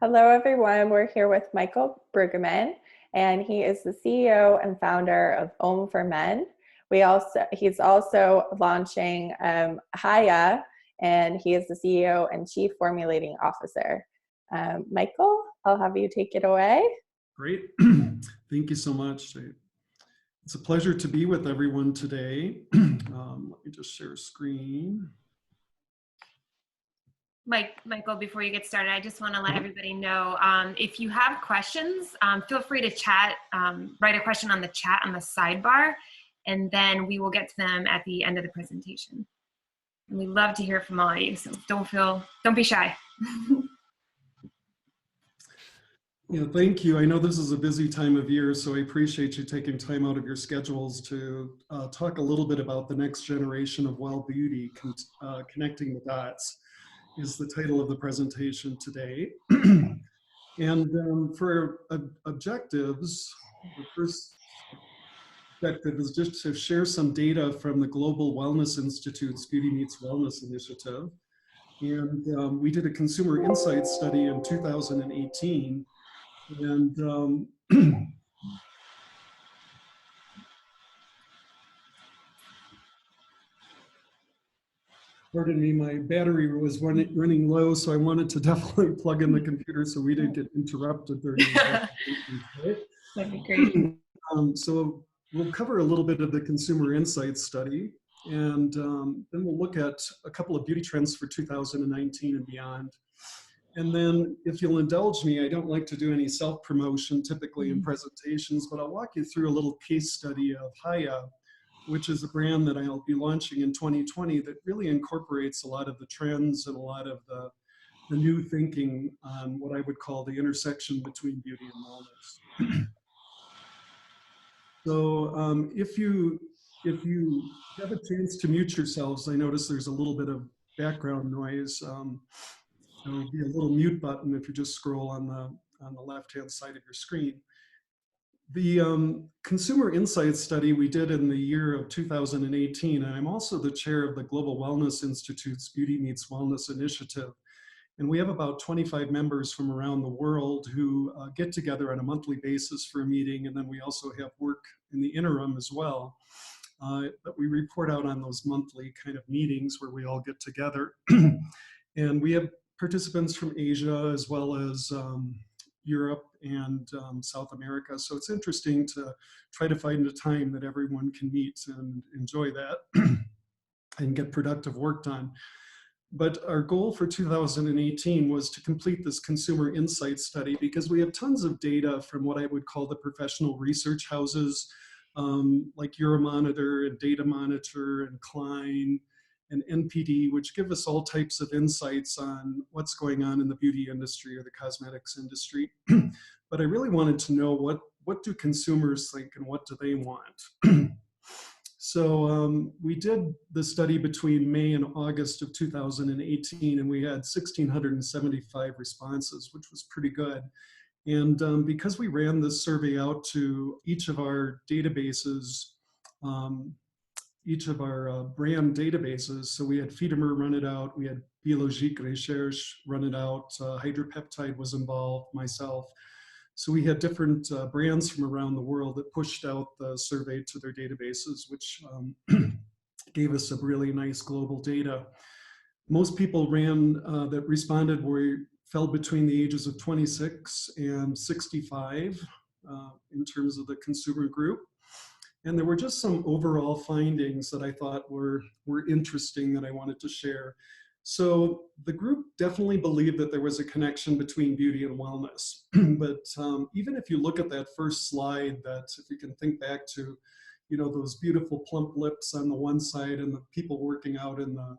Hello, everyone. We're here with Michael Brueggemann, and he is the CEO and founder of Om for Men. He's also launching Haya, and he is the CEO and Chief Formulating Officer. Michael, I'll have you take it away. Great. Thank you so much. It's a pleasure to be with everyone today. Let me just share a screen. Michael, before you get started, I just want to let everybody know, if you have questions, feel free to chat, write a question on the chat on the sidebar, and then we will get to them at the end of the presentation. And we love to hear from all of you, so don't be shy. Yeah, thank you. I know this is a busy time of year, so I appreciate you taking time out of your schedules to talk a little bit about the next generation of well beauty, connecting the dots is the title of the presentation today. And for objectives, the first objective is just to share some data from the Global Wellness Institute's Beauty Meets Wellness initiative. And we did a consumer insights study in 2018. And pardon me, my battery was running low, so I wanted to definitely plug in the computer so we didn't get interrupted during the presentation. That'd be great. So we'll cover a little bit of the consumer insights study, and then we'll look at a couple of beauty trends for 2019 and beyond. And then, if you'll indulge me, I don't like to do any self-promotion typically in presentations, but I'll walk you through a little case study of Haya, which is a brand that I'll be launching in 2020 that really incorporates a lot of the trends and a lot of the new thinking on what I would call the intersection between beauty and wellness. So if you have a chance to mute yourselves, I notice there's a little bit of background noise. There'll be a little mute button if you just scroll on the left-hand side of your screen. The consumer insights study we did in the year of 2018, and I'm also the chair of the Global Wellness Institute's Beauty Meets Wellness initiative. And we have about 25 members from around the world who get together on a monthly basis for a meeting, and then we also have work in the interim as well. But we report out on those monthly kind of meetings where we all get together. And we have participants from Asia as well as Europe and South America. So it's interesting to try to find a time that everyone can meet and enjoy that and get productive work done. But our goal for 2018 was to complete this consumer insight study because we have tons of data from what I would call the professional research houses like Euromonitor and Data Monitor and Klein and NPD, which give us all types of insights on what's going on in the beauty industry or the cosmetics industry. But I really wanted to know what do consumers think and what do they want? So we did the study between May and August of 2018, and we had 1,675 responses, which was pretty good. And because we ran this survey out to each of our databases, each of our brand databases. So we had Fidemer run it out, we had Biologique Recherche run it out, Hydropeptide was involved, myself. So we had different brands from around the world that pushed out the survey to their databases, which gave us a really nice global data. Most people that responded fell between the ages of 26 and 65 in terms of the consumer group. And there were just some overall findings that I thought were interesting that I wanted to share. So the group definitely believed that there was a connection between beauty and wellness. But even if you look at that first slide, that if you can think back to, those beautiful plump lips on the one side and the people working out in the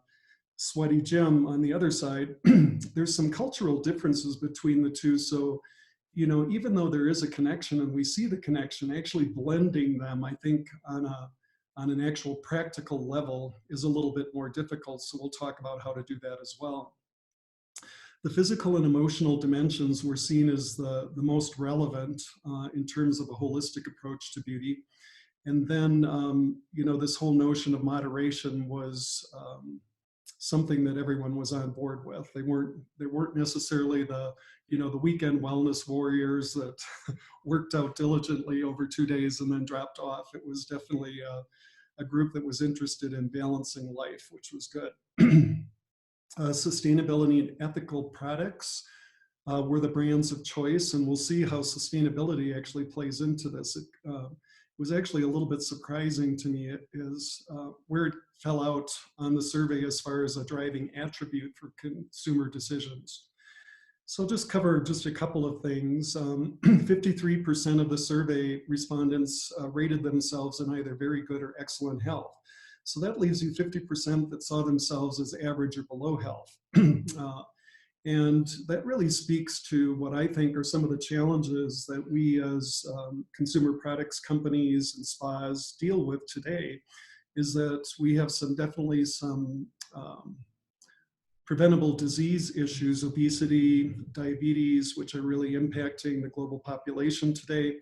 sweaty gym on the other side, there's some cultural differences between the two. So even though there is a connection and we see the connection, actually blending them, I think on an actual practical level is a little bit more difficult. So we'll talk about how to do that as well. The physical and emotional dimensions were seen as the most relevant in terms of a holistic approach to beauty. And then, this whole notion of moderation was something that everyone was on board with. They weren't necessarily the, the weekend wellness warriors that worked out diligently over 2 days and then dropped off. It was definitely a group that was interested in balancing life, which was good. Sustainability and ethical products were the brands of choice, and we'll see how sustainability actually plays into this. It was actually a little bit surprising to me is where it fell out on the survey as far as a driving attribute for consumer decisions. So I'll just cover just a couple of things. 53% of the survey respondents rated themselves in either very good or excellent health. So that leaves you 50% that saw themselves as average or below health. And that really speaks to what I think are some of the challenges that we as consumer products companies and spas deal with today, is that we have definitely some preventable disease issues, obesity, diabetes, which are really impacting the global population today.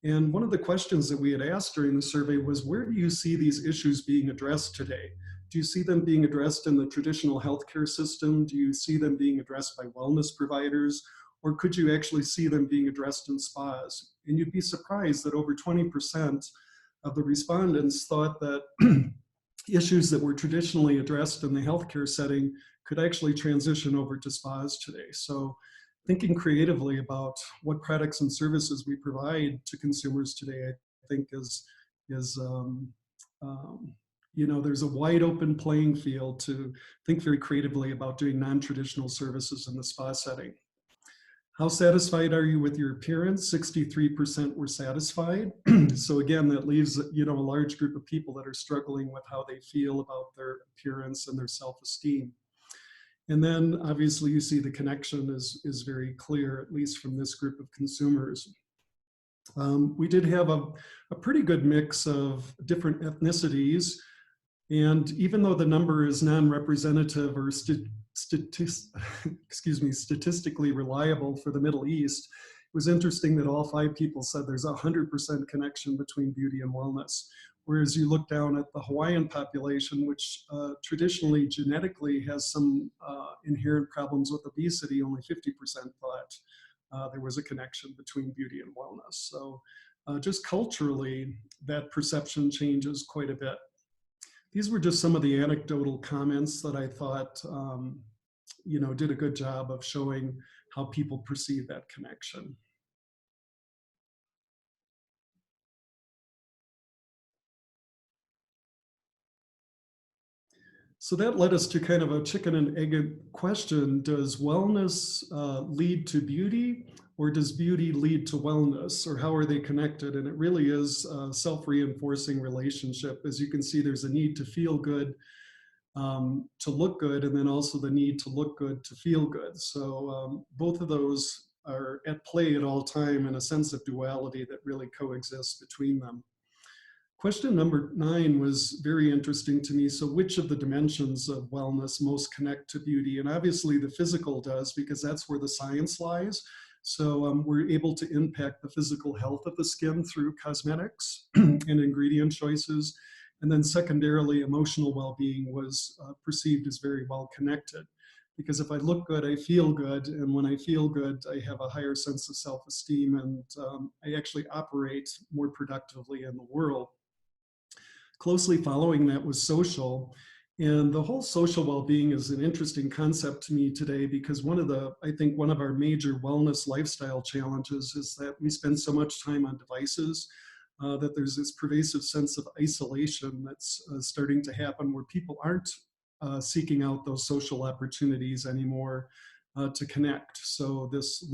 And one of the questions that we had asked during the survey was, where do you see these issues being addressed today? Do you see them being addressed in the traditional healthcare system? Do you see them being addressed by wellness providers? Or could you actually see them being addressed in spas? And you'd be surprised that over 20% of the respondents thought that issues that were traditionally addressed in the healthcare setting could actually transition over to spas today. So thinking creatively about what products and services we provide to consumers today, I think is there's a wide open playing field to think very creatively about doing non-traditional services in the spa setting. How satisfied are you with your appearance? 63% were satisfied. So again, that leaves a large group of people that are struggling with how they feel about their appearance and their self-esteem. And then obviously you see the connection is very clear, at least from this group of consumers. We did have a pretty good mix of different ethnicities. And even though the number is non-representative or statistically reliable for the Middle East, it was interesting that all 5 people said there's 100% connection between beauty and wellness. Whereas you look down at the Hawaiian population, which traditionally genetically has some inherent problems with obesity, only 50% thought there was a connection between beauty and wellness. So just culturally, that perception changes quite a bit. These were just some of the anecdotal comments that I thought, did a good job of showing how people perceive that connection. So that led us to kind of a chicken and egg question. Does wellness lead to beauty, or does beauty lead to wellness, or how are they connected? And it really is a self-reinforcing relationship. As you can see, there's a need to feel good, to look good, and then also the need to look good to feel good. So both of those are at play at all time in a sense of duality that really coexists between them. Question number 9 was very interesting to me. So which of the dimensions of wellness most connect to beauty? And obviously the physical does, because that's where the science lies. So we're able to impact the physical health of the skin through cosmetics and ingredient choices. And then secondarily, emotional well-being was perceived as very well connected. Because if I look good, I feel good. And when I feel good, I have a higher sense of self-esteem, and I actually operate more productively in the world. Closely following that was social. And the whole social well-being is an interesting concept to me today, because I think one of our major wellness lifestyle challenges is that we spend so much time on devices that there's this pervasive sense of isolation that's starting to happen, where people aren't seeking out those social opportunities anymore to connect. So this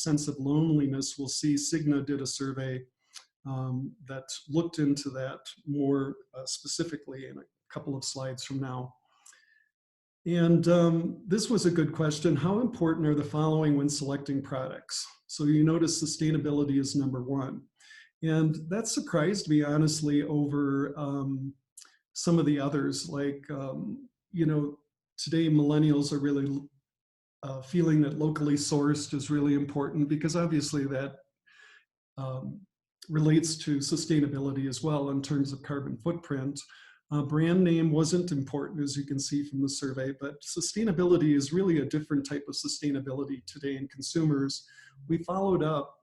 sense of loneliness, we'll see Cigna did a survey that looked into that more specifically in a couple of slides from now. And this was a good question. How important are the following when selecting products? So you notice sustainability is number 1. And that surprised me, honestly, over some of the others. Like, today millennials are really feeling that locally sourced is really important, because obviously that relates to sustainability as well in terms of carbon footprint. Brand name wasn't important, as you can see from the survey, but sustainability is really a different type of sustainability today in consumers. We followed up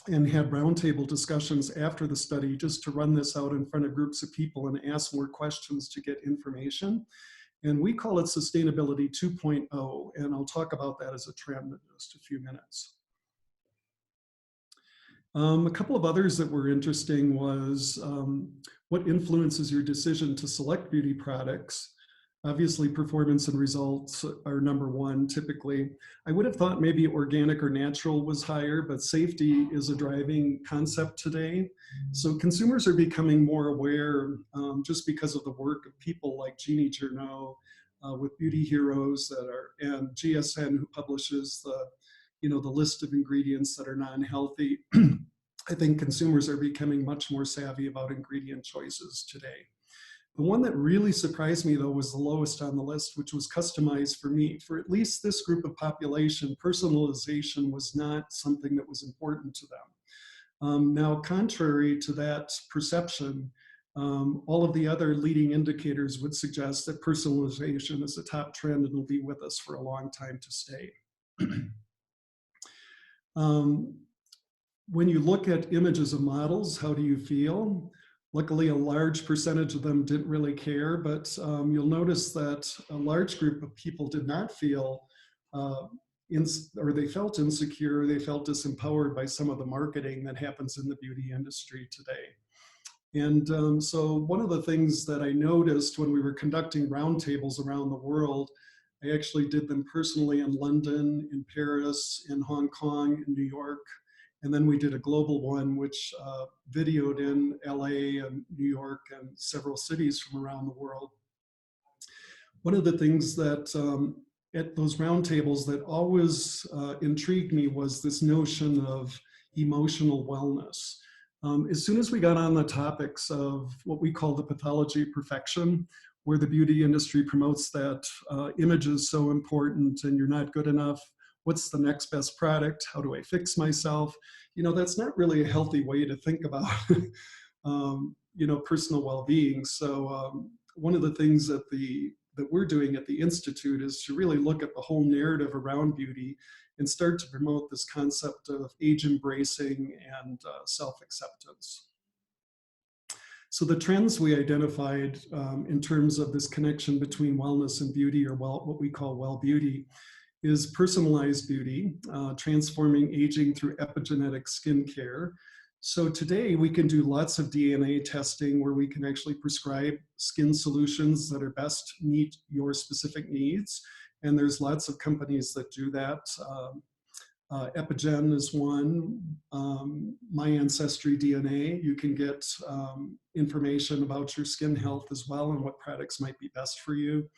and had roundtable discussions after the study just to run this out in front of groups of people and ask more questions to get information. And we call it Sustainability 2.0, and I'll talk about that as a trend in just a few minutes. A couple of others that were interesting was what influences your decision to select beauty products. Obviously, performance and results are number one typically. I would have thought maybe organic or natural was higher, but safety is a driving concept today. So consumers are becoming more aware just because of the work of people like Jeannie Journeau with Beauty Heroes that are, and GSN, who publishes the list of ingredients that are non-healthy. I think consumers are becoming much more savvy about ingredient choices today. The one that really surprised me, though, was the lowest on the list, which was customized for me. For at least this group of population, personalization was not something that was important to them. Now, contrary to that perception, all of the other leading indicators would suggest that personalization is a top trend and will be with us for a long time to stay. When you look at images of models, how do you feel? Luckily, a large percentage of them didn't really care, but you'll notice that a large group of people did not feel, or they felt insecure, they felt disempowered by some of the marketing that happens in the beauty industry today. And so one of the things that I noticed when we were conducting roundtables around the world, I actually did them personally in London, in Paris, in Hong Kong, in New York. And then we did a global one, which videoed in LA and New York and several cities from around the world. One of the things that at those roundtables that always intrigued me was this notion of emotional wellness. As soon as we got on the topics of what we call the pathology of perfection, where the beauty industry promotes that image is so important and you're not good enough, what's the next best product? How do I fix myself? That's not really a healthy way to think about, personal well-being. So one of the things that we're doing at the Institute is to really look at the whole narrative around beauty and start to promote this concept of age embracing and self-acceptance. So the trends we identified in terms of this connection between wellness and beauty, or what we call well beauty, is personalized beauty, transforming aging through epigenetic skincare. So today we can do lots of DNA testing where we can actually prescribe skin solutions that are best meet your specific needs. And there's lots of companies that do that. Epigen is one. My Ancestry DNA, you can get information about your skin health as well and what products might be best for you.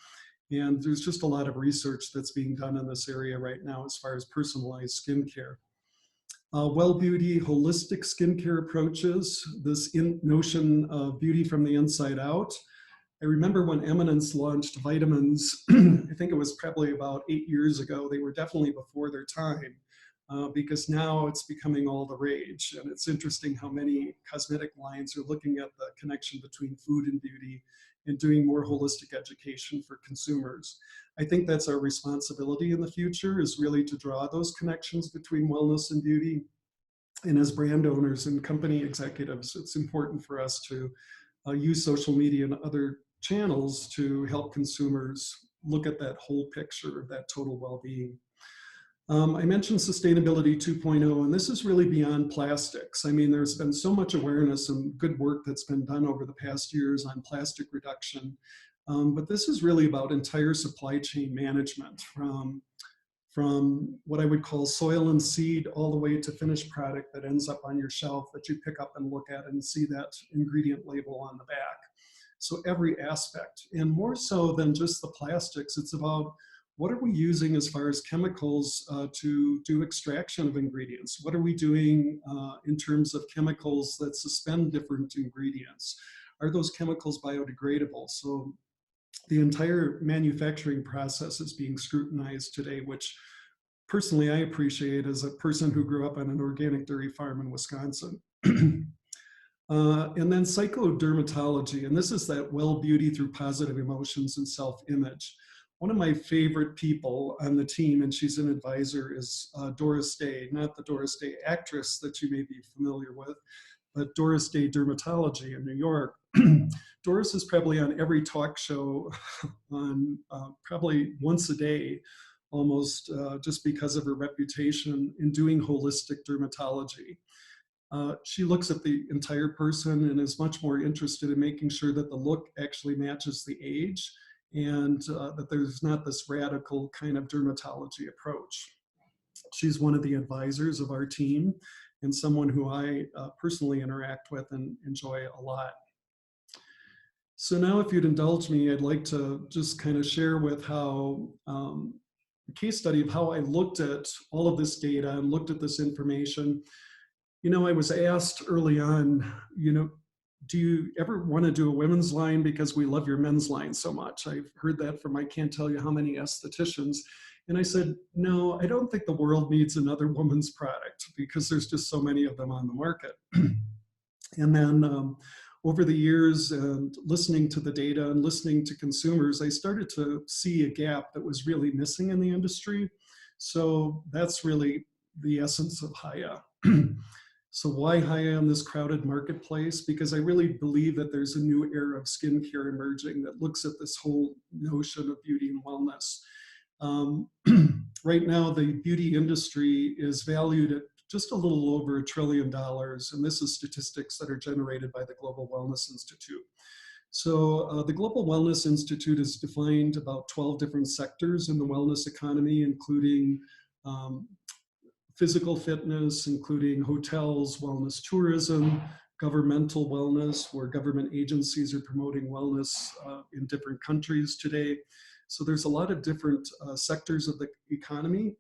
And there's just a lot of research that's being done in this area right now as far as personalized skincare. Well beauty, holistic skincare approaches, this notion of beauty from the inside out. I remember when Eminence launched vitamins, I think it was probably about 8 years ago. They were definitely before their time because now it's becoming all the rage. And it's interesting how many cosmetic lines are looking at the connection between food and beauty and doing more holistic education for consumers. I think that's our responsibility in the future, is really to draw those connections between wellness and beauty. And as brand owners and company executives, it's important for us to use social media and other channels to help consumers look at that whole picture of that total well-being. I mentioned Sustainability 2.0, and this is really beyond plastics. I mean, there's been so much awareness and good work that's been done over the past years on plastic reduction, but this is really about entire supply chain management, from what I would call soil and seed all the way to finished product that ends up on your shelf that you pick up and look at and see that ingredient label on the back. So every aspect, and more so than just the plastics, it's about what are we using as far as chemicals to do extraction of ingredients? What are we doing in terms of chemicals that suspend different ingredients? Are those chemicals biodegradable? So the entire manufacturing process is being scrutinized today, which personally I appreciate as a person who grew up on an organic dairy farm in Wisconsin. And then psychodermatology, and this is that well beauty through positive emotions and self-image. One of my favorite people on the team, and she's an advisor, is Doris Day, not the Doris Day actress that you may be familiar with, but Doris Day Dermatology in New York. Doris is probably on every talk show on probably once a day, almost just because of her reputation in doing holistic dermatology. She looks at the entire person and is much more interested in making sure that the look actually matches the age and that there's not this radical kind of dermatology approach. She's one of the advisors of our team and someone who I personally interact with and enjoy a lot. So now if you'd indulge me, I'd like to just kind of share with how a case study of how I looked at all of this data and looked at this information. You know, I was asked early on, you know, do you ever want to do a women's line because we love your men's line so much? I've heard that from I can't tell you how many estheticians. And I said, no, I don't think the world needs another woman's product because there's just so many of them on the market. And then over the years and listening to the data and listening to consumers, I started to see a gap that was really missing in the industry. So that's really the essence of Hiya. So why Hiya in this crowded marketplace? Because I really believe that there's a new era of skincare emerging that looks at this whole notion of beauty and wellness. Right now, the beauty industry is valued at just a little over $1 trillion, and this is statistics that are generated by the Global Wellness Institute. So the Global Wellness Institute has defined about 12 different sectors in the wellness economy, including physical fitness, including hotels, wellness tourism, governmental wellness, where government agencies are promoting wellness in different countries today. So there's a lot of different sectors of the economy,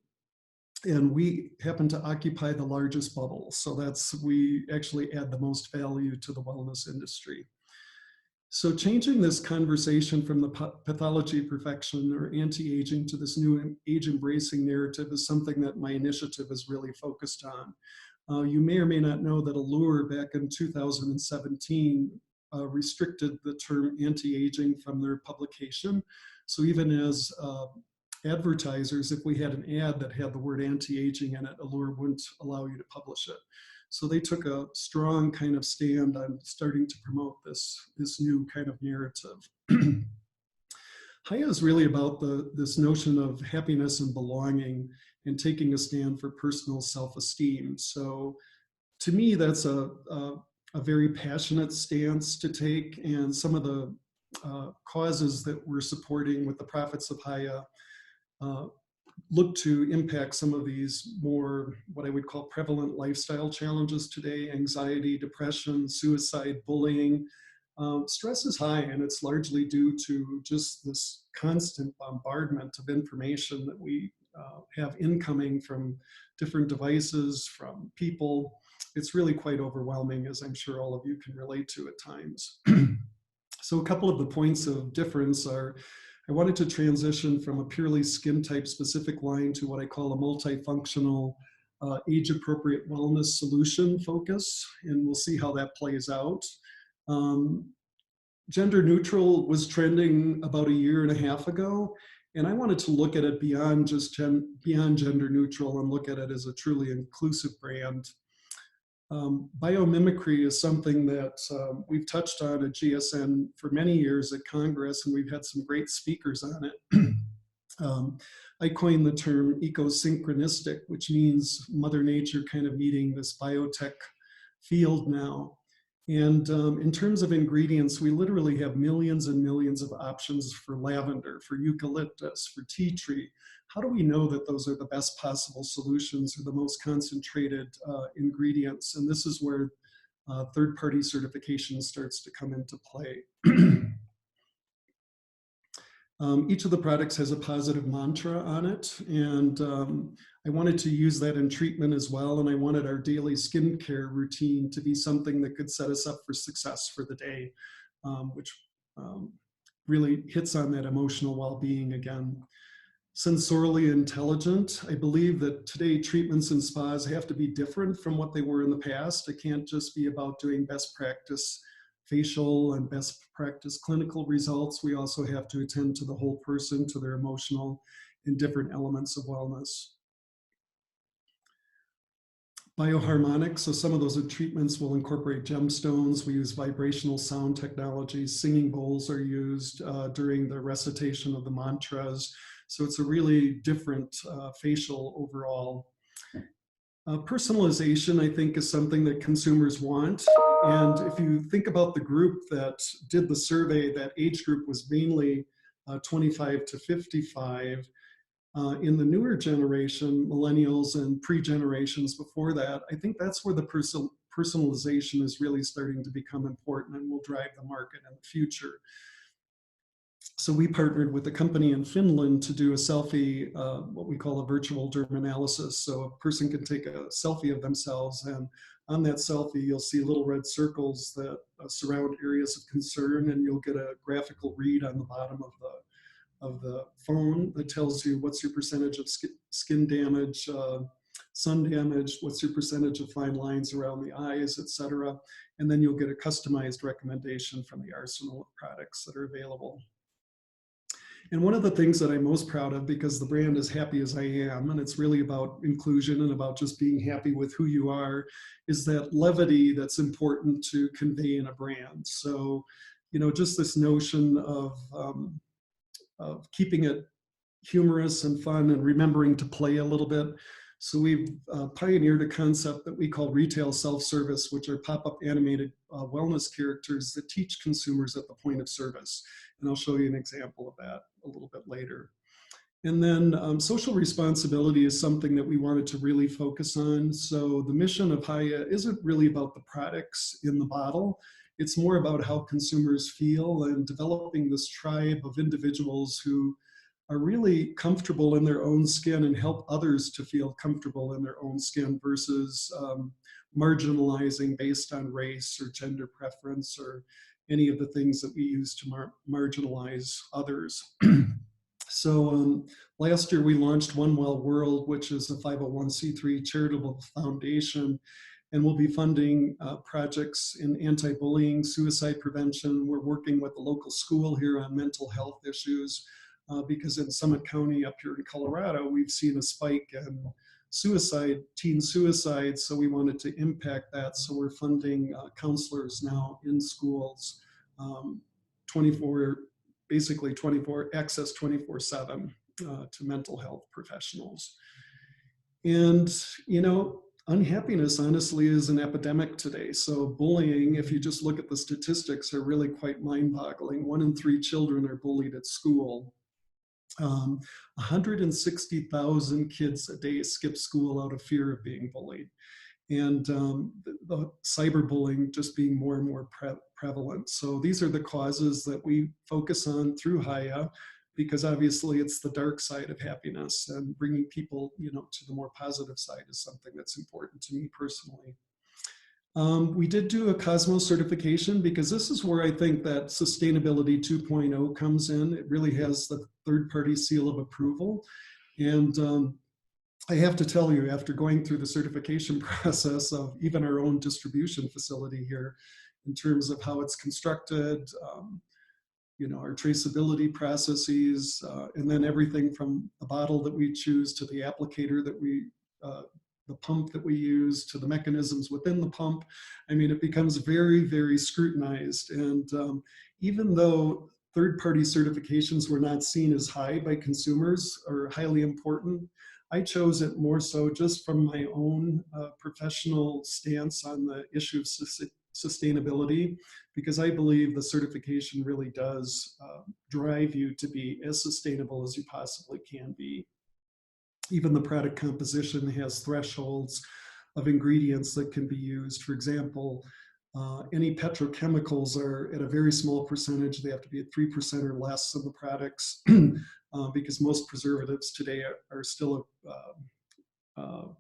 and we happen to occupy the largest bubble. So we actually add the most value to the wellness industry. So changing this conversation from the pathology of perfection or anti-aging to this new age-embracing narrative is something that my initiative is really focused on. You may or may not know that Allure back in 2017 restricted the term anti-aging from their publication. So even as advertisers, if we had an ad that had the word anti-aging in it, Allure wouldn't allow you to publish it. So they took a strong kind of stand on starting to promote this new kind of narrative. Hiya is really about this notion of happiness and belonging and taking a stand for personal self-esteem. So to me, that's a very passionate stance to take, and some of the causes that we're supporting with the Profits of Hiya look to impact some of these more, what I would call prevalent lifestyle challenges today: anxiety, depression, suicide, bullying. Stress is high, and it's largely due to just this constant bombardment of information that we have incoming from different devices, from people. It's really quite overwhelming, as I'm sure all of you can relate to at times. So a couple of the points of difference are, I wanted to transition from a purely skin type specific line to what I call a multifunctional, age-appropriate wellness solution focus, and we'll see how that plays out. Gender neutral was trending about 1.5 years ago, and I wanted to look at it beyond just beyond gender neutral and look at it as a truly inclusive brand. Biomimicry is something that we've touched on at GSN for many years at Congress, and we've had some great speakers on it. I coined the term ecosynchronistic, which means Mother Nature kind of meeting this biotech field now. And in terms of ingredients, we literally have millions and millions of options for lavender, for eucalyptus, for tea tree. How do we know that those are the best possible solutions or the most concentrated ingredients? And this is where third-party certification starts to come into play. Each of the products has a positive mantra on it, and I wanted to use that in treatment as well, and I wanted our daily skincare routine to be something that could set us up for success for the day, which really hits on that emotional well-being again. sensorially intelligent. I believe that today treatments and spas have to be different from what they were in the past. It can't just be about doing best practice facial and best practice clinical results. We also have to attend to the whole person, to their emotional and different elements of wellness. Bioharmonics, so some of those treatments will incorporate gemstones. We use vibrational sound technologies. Singing bowls are used during the recitation of the mantras. So it's a really different facial overall. Personalization, I think, is something that consumers want. And if you think about the group that did the survey, that age group was mainly 25 to 55. In the newer generation, millennials and pre-generations before that, I think that's where the personalization is really starting to become important and will drive the market in the future. So we partnered with a company in Finland to do a selfie, what we call a virtual derm analysis. So a person can take a selfie of themselves, and on that selfie, you'll see little red circles that surround areas of concern, and you'll get a graphical read on the bottom of the phone that tells you what's your percentage of skin damage, sun damage, what's your percentage of fine lines around the eyes, etc. And then you'll get a customized recommendation from the arsenal of products that are available. And one of the things that I'm most proud of, because the brand is Happy as I Am, and it's really about inclusion and about just being happy with who you are, is that levity that's important to convey in a brand. So, just this notion of keeping it humorous and fun and remembering to play a little bit. So we've pioneered a concept that we call retail self-service, which are pop-up animated wellness characters that teach consumers at the point of service. And I'll show you an example of that a little bit later. And then social responsibility is something that we wanted to really focus on. So the mission of Hiya isn't really about the products in the bottle. It's more about how consumers feel and developing this tribe of individuals who are really comfortable in their own skin and help others to feel comfortable in their own skin versus marginalizing based on race or gender preference or any of the things that we use to marginalize others. So last year we launched One Well World, which is a 501c3 charitable foundation, and we'll be funding projects in anti-bullying, suicide prevention. We're working with the local school here on mental health issues because in Summit County up here in Colorado, we've seen a spike in teen suicide, so we wanted to impact that. So we're funding counselors now in schools, 24 access 24/7 to mental health professionals. And, unhappiness honestly is an epidemic today. So bullying, if you just look at the statistics, are really quite mind-boggling. 1 in 3 children are bullied at school. 160,000 kids a day skip school out of fear of being bullied. And the cyberbullying just being more and more prevalent. So these are the causes that we focus on through Hiya, because obviously it's the dark side of happiness, and bringing people, to the more positive side is something that's important to me personally. We did do a Cosmos certification because this is where I think that Sustainability 2.0 comes in. It really has the third-party seal of approval. And I have to tell you, after going through the certification process of even our own distribution facility here, in terms of how it's constructed, our traceability processes, and then everything from the bottle that we choose to the applicator that the pump that we use to the mechanisms within the pump. I mean, it becomes very, very scrutinized. And even though third-party certifications were not seen as high by consumers or highly important, I chose it more so just from my own professional stance on the issue of sustainability, because I believe the certification really does drive you to be as sustainable as you possibly can be. Even the product composition has thresholds of ingredients that can be used. For example, any petrochemicals are at a very small percentage. They have to be at 3% or less of the products because most preservatives today are still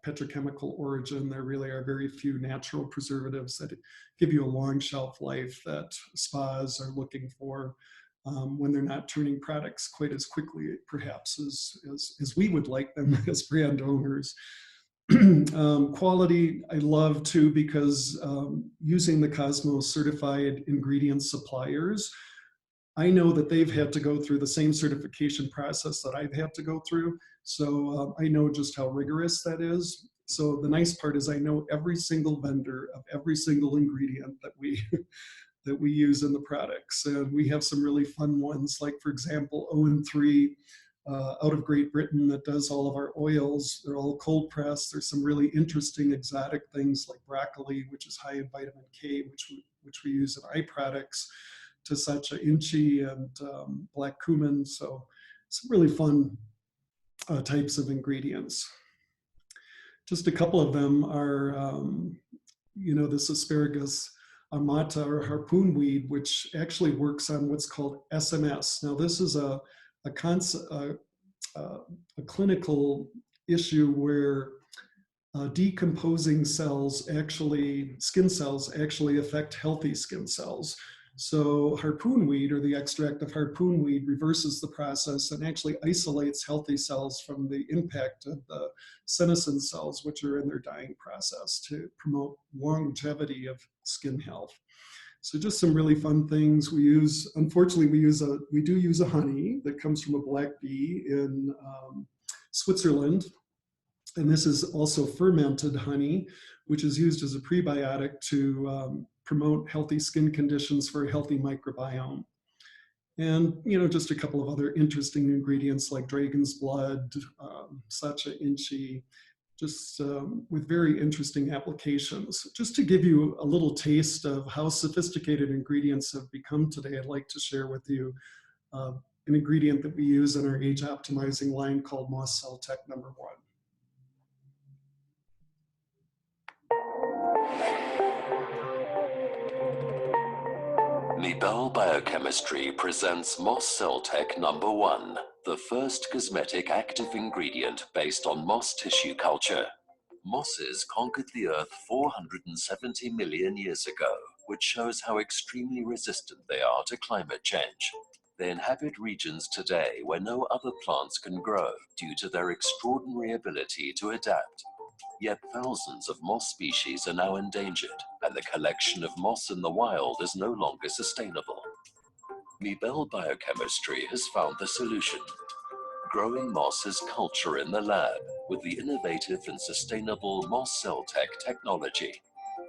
petrochemical origin. There really are very few natural preservatives that give you a long shelf life that spas are looking for. when they're not turning products quite as quickly, perhaps, as we would like them as brand owners. Quality, I love too, because using the Cosmos certified ingredient suppliers, I know that they've had to go through the same certification process that I've had to go through. So I know just how rigorous that is. So the nice part is I know every single vendor of every single ingredient that we that we use in the products. And we have some really fun ones, like for example, ON3 out of Great Britain that does all of our oils. They're all cold pressed. There's some really interesting exotic things like broccoli, which is high in vitamin K, which we use in eye products, to Sacha Inchi and black cumin. So some really fun types of ingredients. Just a couple of them are, this asparagus amata or harpoon weed, which actually works on what's called SMS. Now, this is a clinical issue where decomposing cells skin cells actually affect healthy skin cells. So harpoon weed, or the extract of harpoon weed, reverses the process and actually isolates healthy cells from the impact of the senescent cells, which are in their dying process, to promote longevity of skin health. So just some really fun things. Unfortunately, we do use a honey that comes from a black bee in Switzerland. And this is also fermented honey, which is used as a prebiotic to promote healthy skin conditions for a healthy microbiome. And, just a couple of other interesting ingredients like dragon's blood, Sacha Inchi, just with very interesting applications. Just to give you a little taste of how sophisticated ingredients have become today, I'd like to share with you an ingredient that we use in our age optimizing line called Moss Cell Tech #1. Mibelle Biochemistry presents Moss Cell Tech #1, the first cosmetic active ingredient based on moss tissue culture. Mosses conquered the Earth 470 million years ago, which shows how extremely resistant they are to climate change. They inhabit regions today where no other plants can grow due to their extraordinary ability to adapt. Yet thousands of moss species are now endangered, and the collection of moss in the wild is no longer sustainable. Mibelle Biochemistry has found the solution. Growing moss as culture in the lab with the innovative and sustainable Moss Cell Tech technology.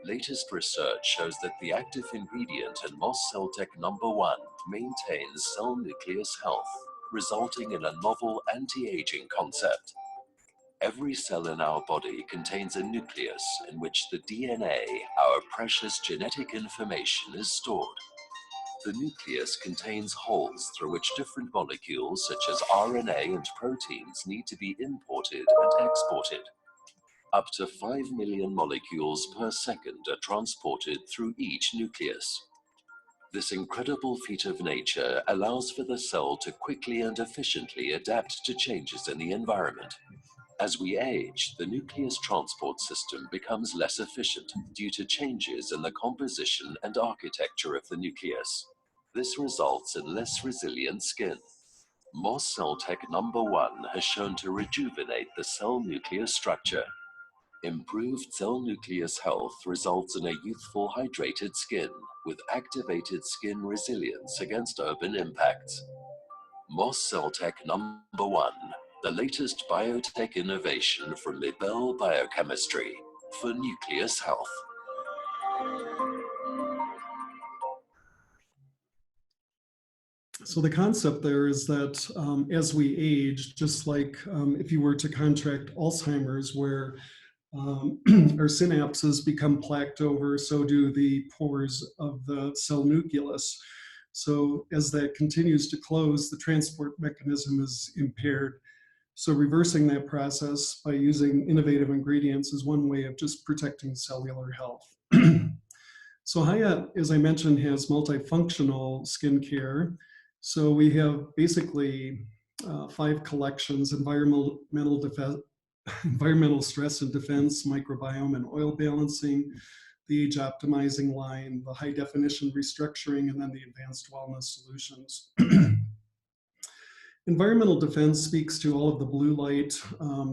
Latest research shows that the active ingredient in Moss Cell Tech #1 maintains cell nucleus health, resulting in a novel anti-aging concept. Every cell in our body contains a nucleus in which the DNA, our precious genetic information, is stored. The nucleus contains holes through which different molecules such as RNA and proteins need to be imported and exported. Up to 5 million molecules per second are transported through each nucleus. This incredible feat of nature allows for the cell to quickly and efficiently adapt to changes in the environment. As we age, the nucleus transport system becomes less efficient due to changes in the composition and architecture of the nucleus. This results in less resilient skin. Moss Cell Tech #1 has shown to rejuvenate the cell nucleus structure. Improved cell nucleus health results in a youthful, hydrated skin with activated skin resilience against urban impacts. Moss Cell Tech #1, the latest biotech innovation from Mibelle Biochemistry for nucleus health. So the concept there is that as we age, just like if you were to contract Alzheimer's, where our synapses become plaqued over, so do the pores of the cell nucleus. So as that continues to close, the transport mechanism is impaired. So reversing that process by using innovative ingredients is one way of just protecting cellular health. So Hiya, as I mentioned, has multifunctional skincare. So we have basically 5 collections: environmental stress and defense, microbiome and oil balancing, the age optimizing line, the high definition restructuring, and then the advanced wellness solutions. Environmental defense speaks to all of the blue light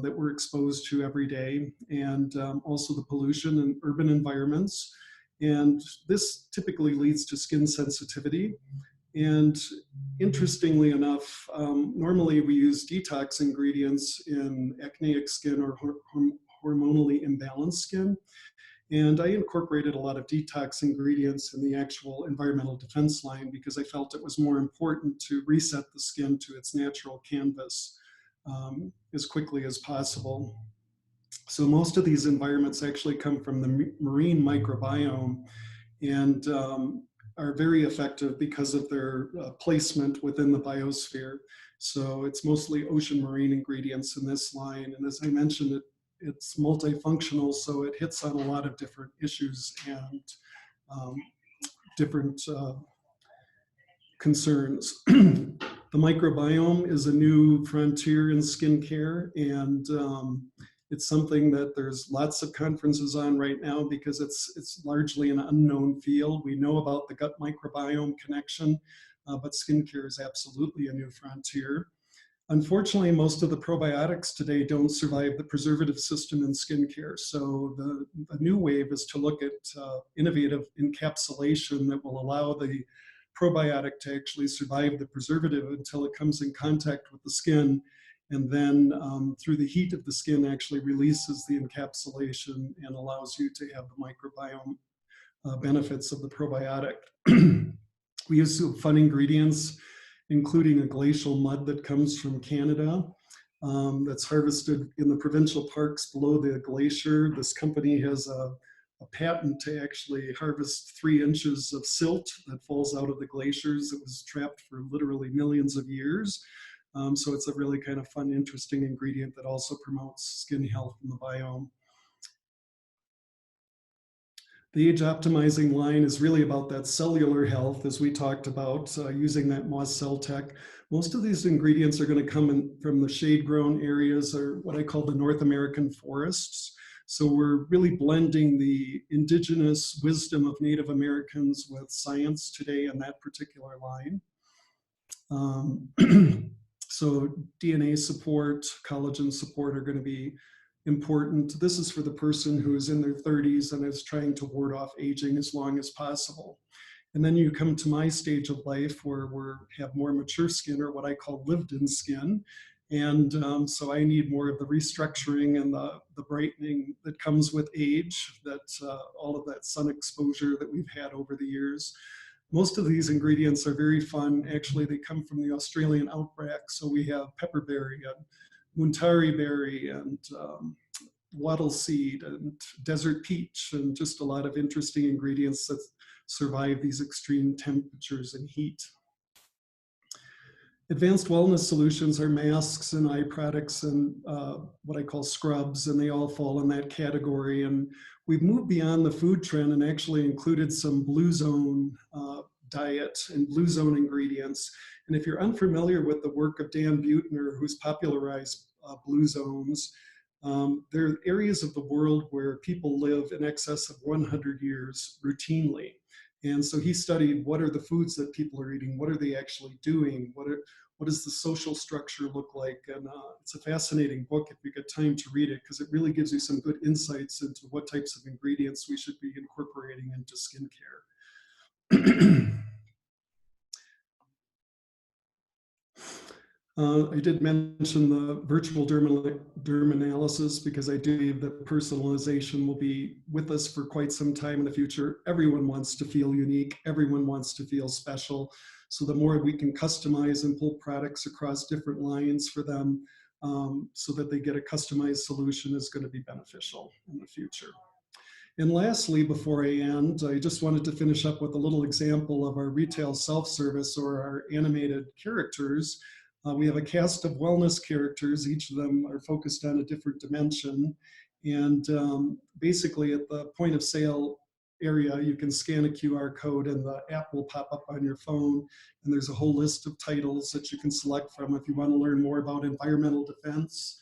that we're exposed to every day, and also the pollution in urban environments. And this typically leads to skin sensitivity. And interestingly enough, normally we use detox ingredients in acneic skin or hormonally imbalanced skin. And I incorporated a lot of detox ingredients in the actual environmental defense line because I felt it was more important to reset the skin to its natural canvas as quickly as possible. So most of these environments actually come from the marine microbiome and are very effective because of their placement within the biosphere. So it's mostly ocean marine ingredients in this line. And as I mentioned, it's multifunctional, so it hits on a lot of different issues and different concerns. The microbiome is a new frontier in skincare, and it's something that there's lots of conferences on right now because it's largely an unknown field. We know about the gut microbiome connection, but skincare is absolutely a new frontier. Unfortunately, most of the probiotics today don't survive the preservative system in skincare. So the new wave is to look at innovative encapsulation that will allow the probiotic to actually survive the preservative until it comes in contact with the skin. And then through the heat of the skin actually releases the encapsulation and allows you to have the microbiome benefits of the probiotic. We use some fun ingredients, including a glacial mud that comes from Canada that's harvested in the provincial parks below the glacier. This company has a patent to actually harvest 3 inches of silt that falls out of the glaciers that was trapped for literally millions of years. So it's a really kind of fun, interesting ingredient that also promotes skin health in the biome. The age optimizing line is really about that cellular health, as we talked about, using that Moss Cell Tech. Most of these ingredients are going to come in from the shade-grown areas, or what I call the North American forests. So we're really blending the indigenous wisdom of Native Americans with science today in that particular line. So DNA support, collagen support are going to be important. This is for the person who is in their 30s and is trying to ward off aging as long as possible. And then you come to my stage of life where we have more mature skin, or what I call lived-in skin. And so I need more of the restructuring and the brightening that comes with age, that all of that sun exposure that we've had over the years. Most of these ingredients are very fun. Actually, they come from the Australian outback. So we have pepperberry and Muntari berry and wattle seed and desert peach, and just a lot of interesting ingredients that survive these extreme temperatures and heat. Advanced wellness solutions are masks and eye products and what I call scrubs, and they all fall in that category. And we've moved beyond the food trend and actually included some blue zone diet and blue zone ingredients. And if you're unfamiliar with the work of Dan Buettner, who's popularized blue zones, there are areas of the world where people live in excess of 100 years routinely. And so he studied what are the foods that people are eating, what are they actually doing, what does the social structure look like? And it's a fascinating book if you get time to read it, because it really gives you some good insights into what types of ingredients we should be incorporating into skincare. I did mention the virtual derm analysis because I do believe that personalization will be with us for quite some time in the future. Everyone wants to feel unique. Everyone wants to feel special. So the more we can customize and pull products across different lines for them so that they get a customized solution is going to be beneficial in the future. And lastly, before I end, I just wanted to finish up with a little example of our retail self-service, or our animated characters. We have a cast of wellness characters. Each of them are focused on a different dimension. And basically at the point of sale area, you can scan a QR code and the app will pop up on your phone. And there's a whole list of titles that you can select from if you want to learn more about environmental defense,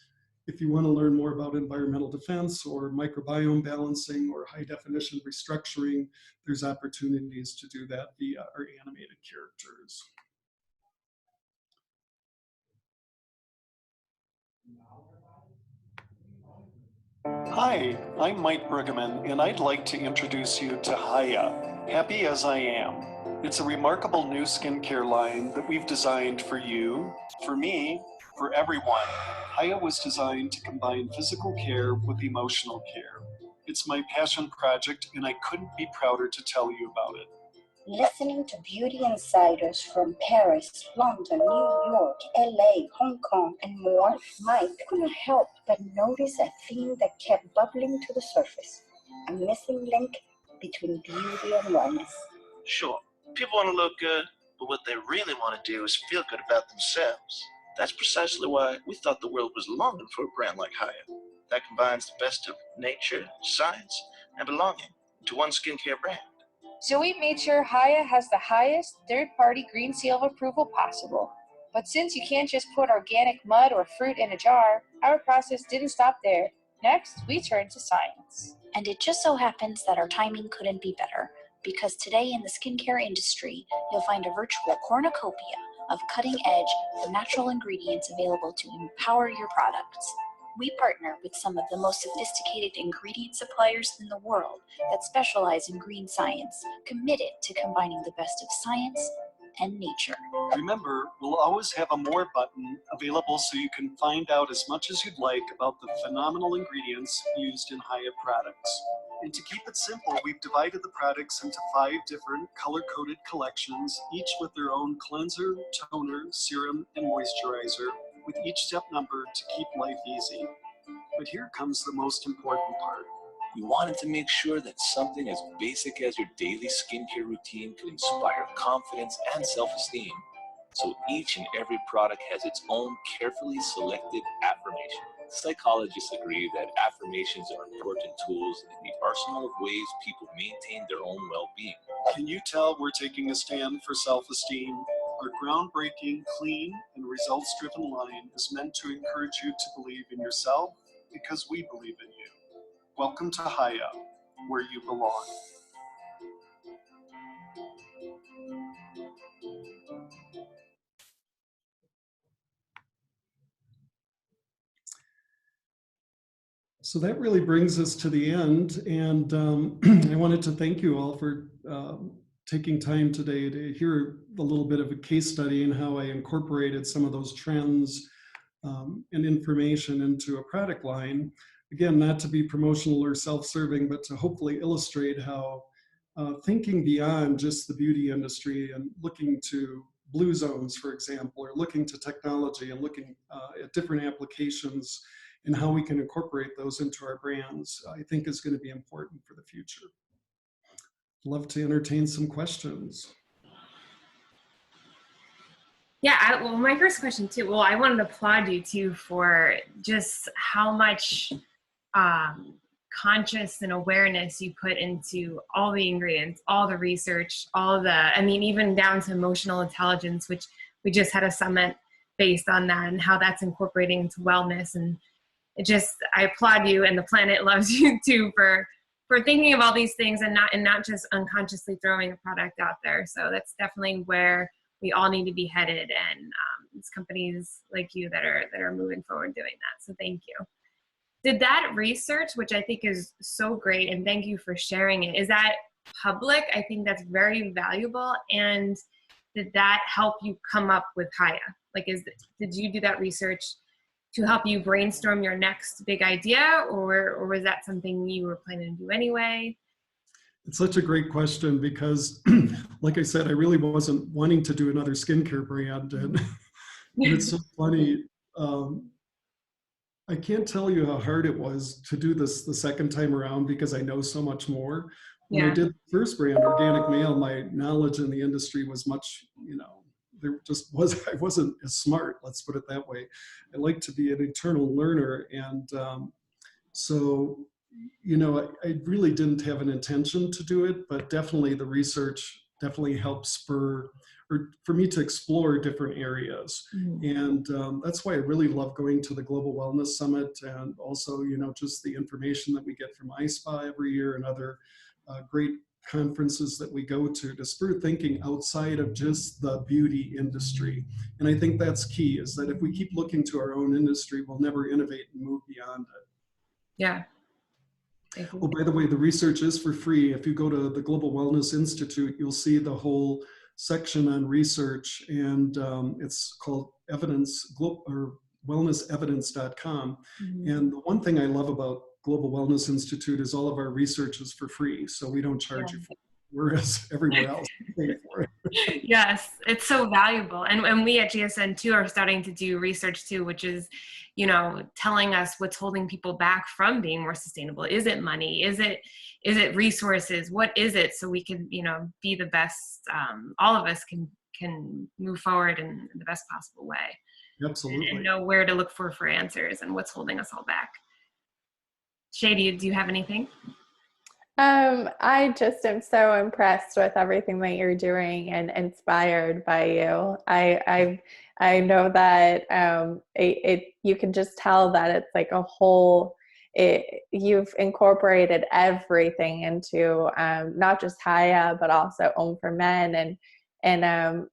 if you want to learn more about environmental defense or microbiome balancing or high definition restructuring, there's opportunities to do that via our animated characters. Hi, I'm Mike Brueggemann, and I'd like to introduce you to Haya, Happy As I Am. It's a remarkable new skincare line that we've designed for you, for me, for everyone. Haya was designed to combine physical care with emotional care. It's my passion project, and I couldn't be prouder to tell you about it. Listening to beauty insiders from Paris, London, New York, LA, Hong Kong, and more, Mike couldn't help but notice a theme that kept bubbling to the surface, a missing link between beauty and wellness. Sure, people want to look good, but what they really want to do is feel good about themselves. That's precisely why we thought the world was longing for a brand like Haya that combines the best of nature, science, and belonging into one skincare brand. So we made sure Haya has the highest third-party green seal of approval possible. But since you can't just put organic mud or fruit in a jar, our process didn't stop there. Next, we turned to science. And it just so happens that our timing couldn't be better, because today in the skincare industry, you'll find a virtual cornucopia of cutting-edge, natural ingredients available to empower your products. We partner with some of the most sophisticated ingredient suppliers in the world that specialize in green science, committed to combining the best of science and nature. Remember, we'll always have a More button available so you can find out as much as you'd like about the phenomenal ingredients used in Haya products. And to keep it simple, we've divided the products into 5 different color-coded collections, each with their own cleanser, toner, serum, and moisturizer, with each step numbered to keep life easy. But here comes the most important part. We wanted to make sure that something as basic as your daily skincare routine could inspire confidence and self-esteem. So each and every product has its own carefully selected affirmation. Psychologists agree that affirmations are important tools in the arsenal of ways people maintain their own well-being. Can you tell we're taking a stand for self-esteem? Our groundbreaking, clean, and results-driven line is meant to encourage you to believe in yourself because we believe in you. Welcome to Haya, where you belong. So that really brings us to the end, and I wanted to thank you all for taking time today to hear a little bit of a case study and how I incorporated some of those trends and information into a product line. Again, not to be promotional or self-serving, but to hopefully illustrate how thinking beyond just the beauty industry and looking to blue zones, for example, or looking to technology and looking at different applications and how we can incorporate those into our brands, I think is going to be important for the future. Love to entertain some questions. Yeah, well, my first question too, well, I wanted to applaud you too for just how much conscious and awareness you put into all the ingredients, all the research, all the, I mean, even down to emotional intelligence, which we just had a summit based on that and how that's incorporating into wellness. And it just, I applaud you, and the planet loves you too for thinking of all these things and not just unconsciously throwing a product out there. So that's definitely where we all need to be headed, and it's companies like you that are moving forward doing that. So thank you. Did that research, which I think is so great, and thank you for sharing it, is that public? I think that's very valuable. And did that help you come up with Haya? Like, did you do that research to help you brainstorm your next big idea, or was that something you were planning to do anyway? It's such a great question because, like I said, I really wasn't wanting to do another skincare brand, and it's so funny. I can't tell you how hard it was to do this the second time around because I know so much more. When I did the first brand, Organic Male, my knowledge in the industry was much, there just I wasn't as smart, let's put it that way. I like to be an eternal learner. And so, I really didn't have an intention to do it, but definitely the research definitely help spur, or for me to explore different areas. And that's why I really love going to the Global Wellness Summit, and also, just the information that we get from iSpa every year and other great conferences that we go to spur thinking outside of just the beauty industry. And I think that's key, is that if we keep looking to our own industry, we'll never innovate and move beyond it. Yeah. Oh, by the way, the research is for free. If you go to the Global Wellness Institute, you'll see the whole section on research, and it's called wellnessevidence.com. And the one thing I love about Global Wellness Institute is all of our research is for free, so we don't charge you for it, whereas everywhere else we pay for it. Yes, it's so valuable. And we at GSN too are starting to do research too, which is, telling us what's holding people back from being more sustainable. Is it money? Is it resources? What is it? So we can, be the best, all of us can move forward in the best possible way. Absolutely. And know where to look for answers and what's holding us all back. Shay, do you have anything? I just am so impressed with everything that you're doing and inspired by you. I know that you can just tell that it's like a whole. You've incorporated everything into not just Haya but also Om for Men, and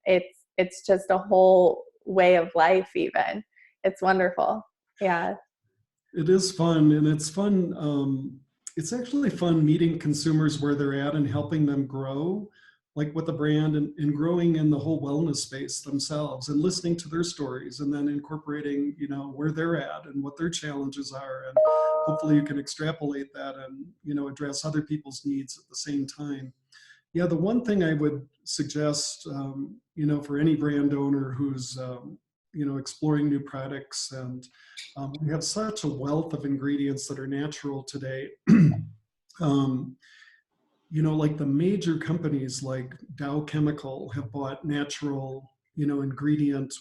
it's just a whole way of life. Even it's wonderful. Yeah. It is fun, and it's fun. It's actually fun meeting consumers where they're at and helping them grow, like with the brand, and growing in the whole wellness space themselves, and listening to their stories, and then incorporating, where they're at and what their challenges are. And hopefully you can extrapolate that and, address other people's needs at the same time. Yeah, the one thing I would suggest, for any brand owner who's, exploring new products, and we have such a wealth of ingredients that are natural today. Like the major companies like Dow Chemical have bought natural, ingredient,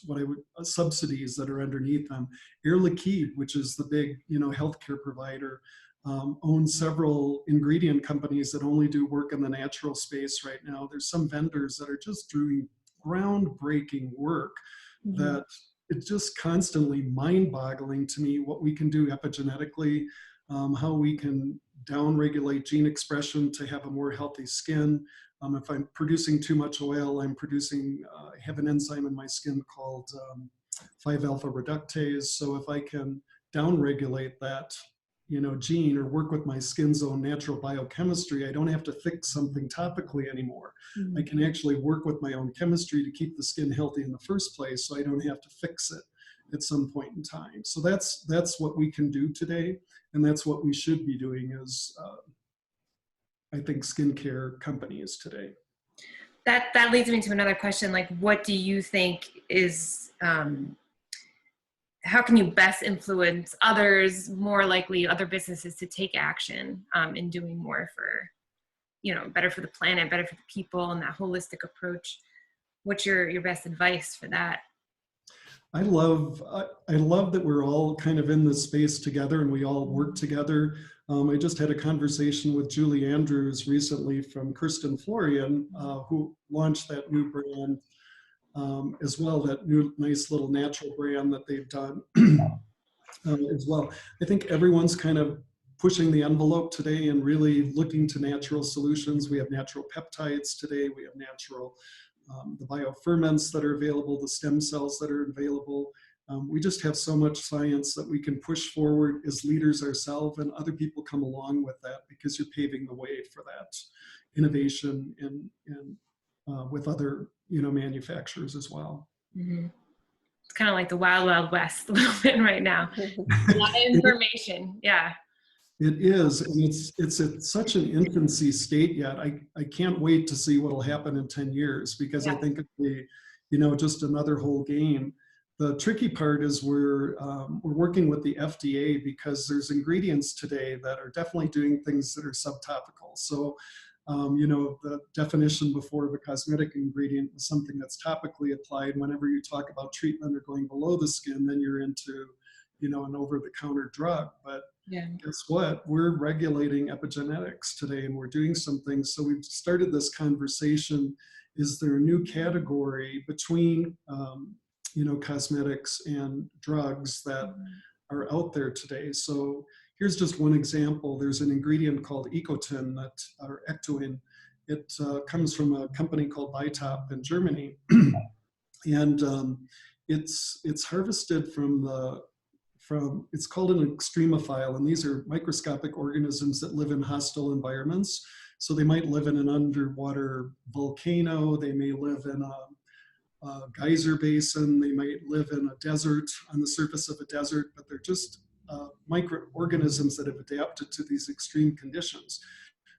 subsidies that are underneath them. Air Liquide, which is the big, healthcare provider, owns several ingredient companies that only do work in the natural space right now. There's some vendors that are just doing groundbreaking work that it's just constantly mind-boggling to me what we can do epigenetically, how we can down-regulate gene expression to have a more healthy skin. If I'm producing too much oil, I have an enzyme in my skin called 5-alpha reductase. So if I can down-regulate that, gene, or work with my skin's own natural biochemistry, I don't have to fix something topically anymore. I can actually work with my own chemistry to keep the skin healthy in the first place, so I don't have to fix it at some point in time. So that's what we can do today, and that's what we should be doing as, I think, skincare companies today. That leads me to another question. Like, what do you think is, how can you best influence others, more likely other businesses, to take action in doing more for, better for the planet, better for the people, and that holistic approach? What's your best advice for that? I love that we're all kind of in this space together and we all work together. I just had a conversation with Julie Andrews recently from Kirsten Florian, who launched that new brand as well, that new nice little natural brand that they've done as well. I think everyone's kind of pushing the envelope today and really looking to natural solutions. We have natural peptides today. We have natural the bioferments that are available, the stem cells that are available. We just have so much science that we can push forward as leaders ourselves, and other people come along with that because you're paving the way for that innovation and with other manufacturers as well. Mm-hmm. It's kind of like the wild, wild west a little bit right now. A lot of information, yeah. It is, and it's at such an infancy state yet. I can't wait to see what will happen in 10 years, because I think it'll be, just another whole game. The tricky part is we're working with the FDA, because there's ingredients today that are definitely doing things that are subtopical. So, the definition before of a cosmetic ingredient is something that's topically applied. Whenever you talk about treatment or going below the skin, then you're into an over-the-counter drug. But Yeah. guess what? We're regulating epigenetics today, and we're doing some things. So we've started this conversation. Is there a new category between, cosmetics and drugs that are out there today? So here's just one example. There's an ingredient called Ecotin, or Ectoin. It comes from a company called Bitop in Germany. And it's harvested it's called an extremophile, and these are microscopic organisms that live in hostile environments. So they might live in an underwater volcano, they may live in a geyser basin, they might live in a desert, on the surface of a desert, but they're just microorganisms that have adapted to these extreme conditions.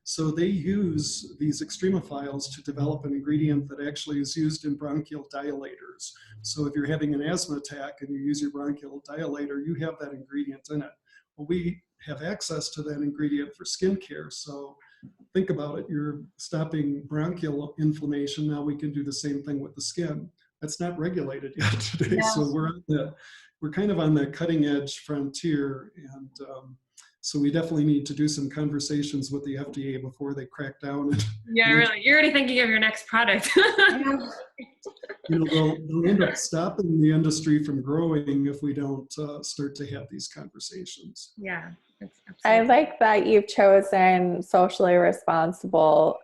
So they use these extremophiles to develop an ingredient that actually is used in bronchial dilators. So if you're having an asthma attack and you use your bronchial dilator, you have that ingredient in it. Well, we have access to that ingredient for skincare. So think about it, you're stopping bronchial inflammation. Now we can do the same thing with the skin. That's not regulated yet today. No. So we're kind of on the cutting edge frontier, and so we definitely need to do some conversations with the FDA before they crack down. Yeah, really. You're already thinking of your next product. They'll end up stopping the industry from growing if we don't start to have these conversations. Yeah. I like that you've chosen socially responsible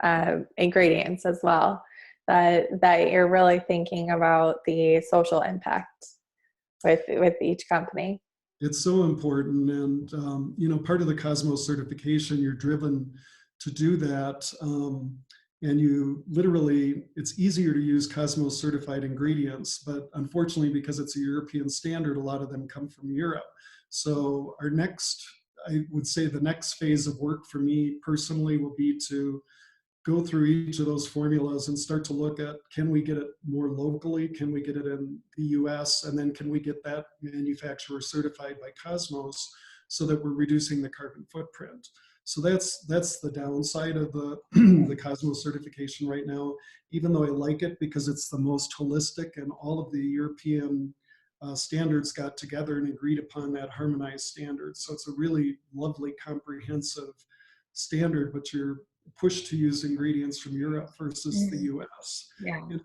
ingredients as well, that you're really thinking about the social impact with each company. It's so important. And, part of the Cosmos certification, you're driven to do that. And you literally, it's easier to use Cosmos certified ingredients, but unfortunately, because it's a European standard, a lot of them come from Europe. So I would say the next phase of work for me personally will be to go through each of those formulas and start to look at, can we get it more locally? Can we get it in the US? And then can we get that manufacturer certified by Cosmos so that we're reducing the carbon footprint? So that's the downside of the, the Cosmos certification right now, even though I like it because it's the most holistic, and all of the European standards got together and agreed upon that harmonized standard. So it's a really lovely, comprehensive standard, but you're pushed to use ingredients from Europe versus the US. Yeah. And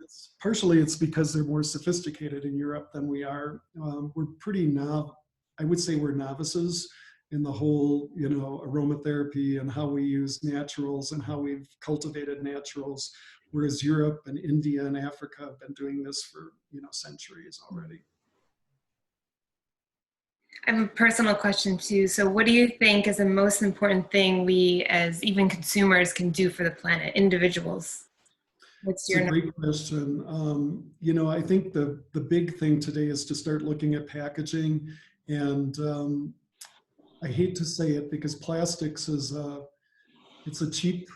it's because they're more sophisticated in Europe than we are. We're pretty I would say we're novices in the whole, aromatherapy and how we use naturals and how we've cultivated naturals, whereas Europe and India and Africa have been doing this for, centuries already. I have a personal question too. So what do you think is the most important thing we as even consumers can do for the planet, individuals? It's a great question. I think the big thing today is to start looking at packaging. And I hate to say it because plastics is it's a cheap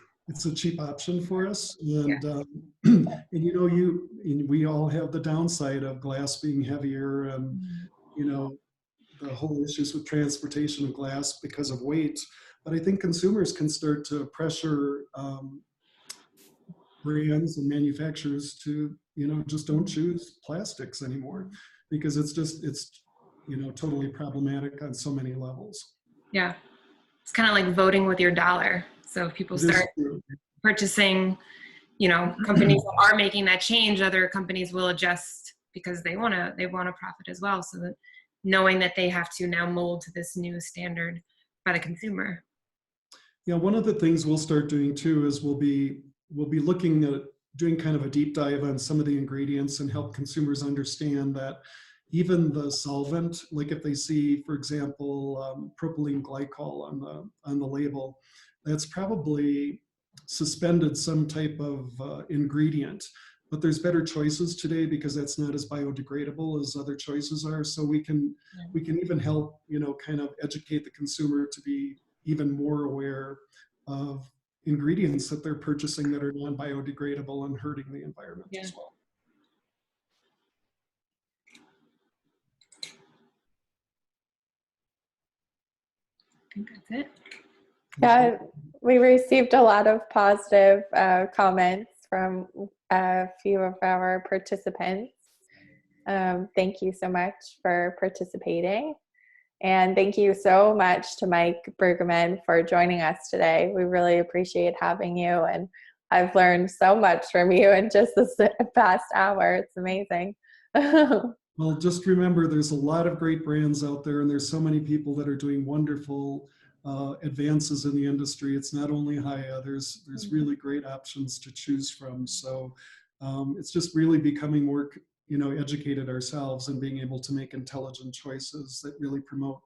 option for us. And, and we all have the downside of glass being heavier and, the whole issues with transportation of glass because of weight. But I think consumers can start to pressure brands and manufacturers to, just don't choose plastics anymore, because it's totally problematic on so many levels. Yeah. It's kind of like voting with your dollar. So if people start purchasing, companies that are making that change, other companies will adjust because they want to profit as well. So that knowing that they have to now mold to this new standard by the consumer. Yeah, one of the things we'll start doing too is we'll be looking at doing kind of a deep dive on some of the ingredients and help consumers understand that even the solvent, like if they see, for example, propylene glycol on the label, that's probably suspended some type of ingredient. But there's better choices today because that's not as biodegradable as other choices are. So we can even help, kind of educate the consumer to be even more aware of ingredients that they're purchasing that are non-biodegradable and hurting the environment as well. I think that's it. Yeah, we received a lot of positive comments from a few of our participants. Thank you so much for participating. And thank you so much to Mike Brueggemann for joining us today. We really appreciate having you, and I've learned so much from you in just this past hour. It's amazing. Well, just remember, there's a lot of great brands out there, and there's so many people that are doing wonderful advances in the industry. It's not only Hiya, there's really great options to choose from. So it's just really becoming more, educated ourselves and being able to make intelligent choices that really promote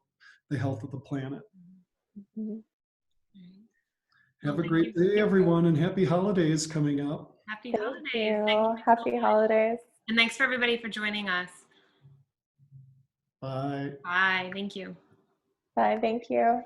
the health of the planet. Mm-hmm. Have a great day, everyone, and happy holidays coming up. Happy Thank holidays. you. Thank you Happy so much. holidays. And thanks for everybody for joining us. Bye. Bye. Thank you. Bye. Thank you.